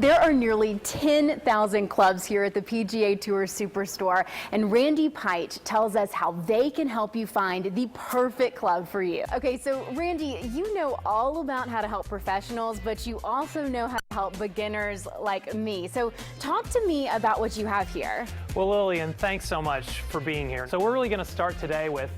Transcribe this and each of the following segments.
There are nearly 10,000 clubs here at the PGA Tour Superstore, and Randy Pite tells us how they can help you find the perfect club for you. Okay, so Randy, you know all about how to help professionals, but you also know how to help beginners like me. So talk to me about what you have here. Well, Lillian, thanks so much for being here. So we're really going to start today with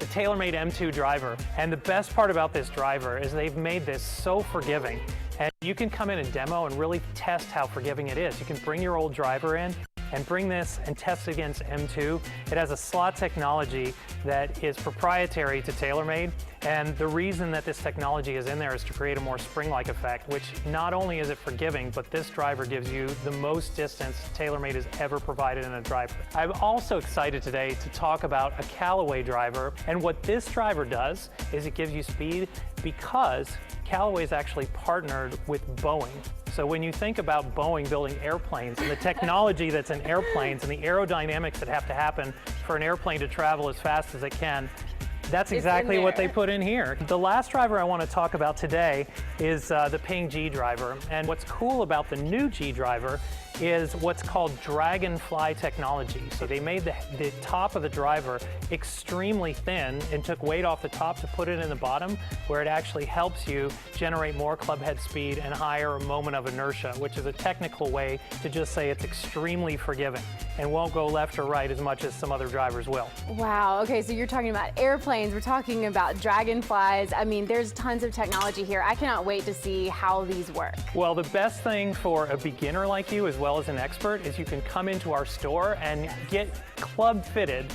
the TaylorMade M2 driver. And the best part about this driver is they've made this so forgiving. And you can come in and demo and really test how forgiving it is. You can bring your old driver in and bring this and test it against M2. It has a slot technology that is proprietary to TaylorMade, and the reason that this technology is in there is to create a more spring-like effect, which not only is it forgiving, but this driver gives you the most distance TaylorMade has ever provided in a driver. I'm also excited today to talk about a Callaway driver, and what this driver does is it gives you speed because Callaway is actually partnered with Boeing. So when you think about Boeing building airplanes and the technology that's in airplanes and the aerodynamics that have to happen for an airplane to travel as fast as it can, that's exactly what they put in here. The last driver I want to talk about today is the Ping Zhi Driver. And what's cool about the new Zhi Driver is what's called dragonfly technology. So they made the top of the driver extremely thin and took weight off the top to put it in the bottom, where it actually helps you generate more club head speed and higher moment of inertia, which is a technical way to just say it's extremely forgiving and won't go left or right as much as some other drivers will. Wow, okay, so you're talking about airplanes, we're talking about dragonflies. I mean, there's tons of technology here. I cannot wait to see how these work. Well, the best thing for a beginner like you, as well as an expert, is you can come into our store and get club fitted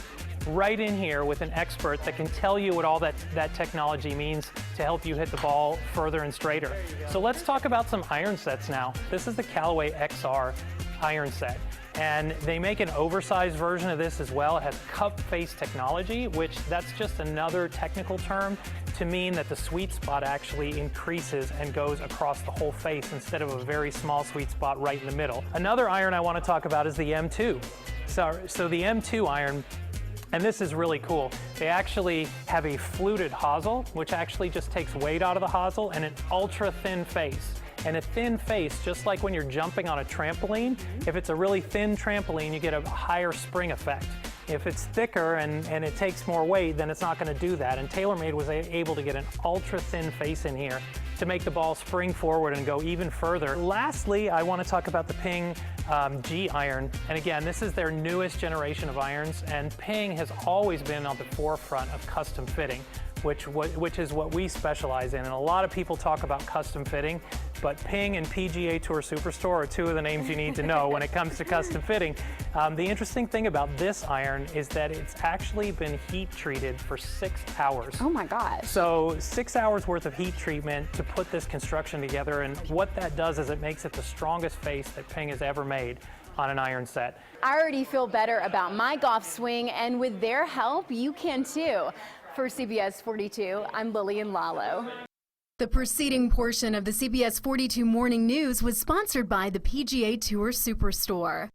right in here with an expert that can tell you what all that technology means to help you hit the ball further and straighter. So let's talk about some iron sets now. This is the Callaway XR iron set. And they make an oversized version of this as well. It has cup face technology, which that's just another technical term to mean that the sweet spot actually increases and goes across the whole face instead of a very small sweet spot right in the middle. Another iron I want to talk about is the M2. So the M2 iron, and this is really cool. They actually have a fluted hosel, which actually just takes weight out of the hosel, and an ultra thin face. And a thin face, just like when you're jumping on a trampoline, if it's a really thin trampoline, you get a higher spring effect. If it's thicker and it takes more weight, then it's not going to do that. And TaylorMade was able to get an ultra thin face in here to make the ball spring forward and go even further. Lastly, I want to talk about the Ping Zhi Iron. And again, this is their newest generation of irons, and Ping has always been on the forefront of custom fitting, which is what we specialize in. And a lot of people talk about custom fitting, but Ping and PGA Tour Superstore are two of the names you need to know when it comes to custom fitting. The interesting thing about this iron is that it's actually been heat treated for 6 hours. Oh my gosh. So 6 hours worth of heat treatment to put this construction together, and what that does is it makes it the strongest face that Ping has ever made on an iron set. I already feel better about my golf swing, and with their help, you can too. For CBS 42, I'm Lillian Lalo. The preceding portion of the CBS 42 Morning News was sponsored by the PGA Tour Superstore.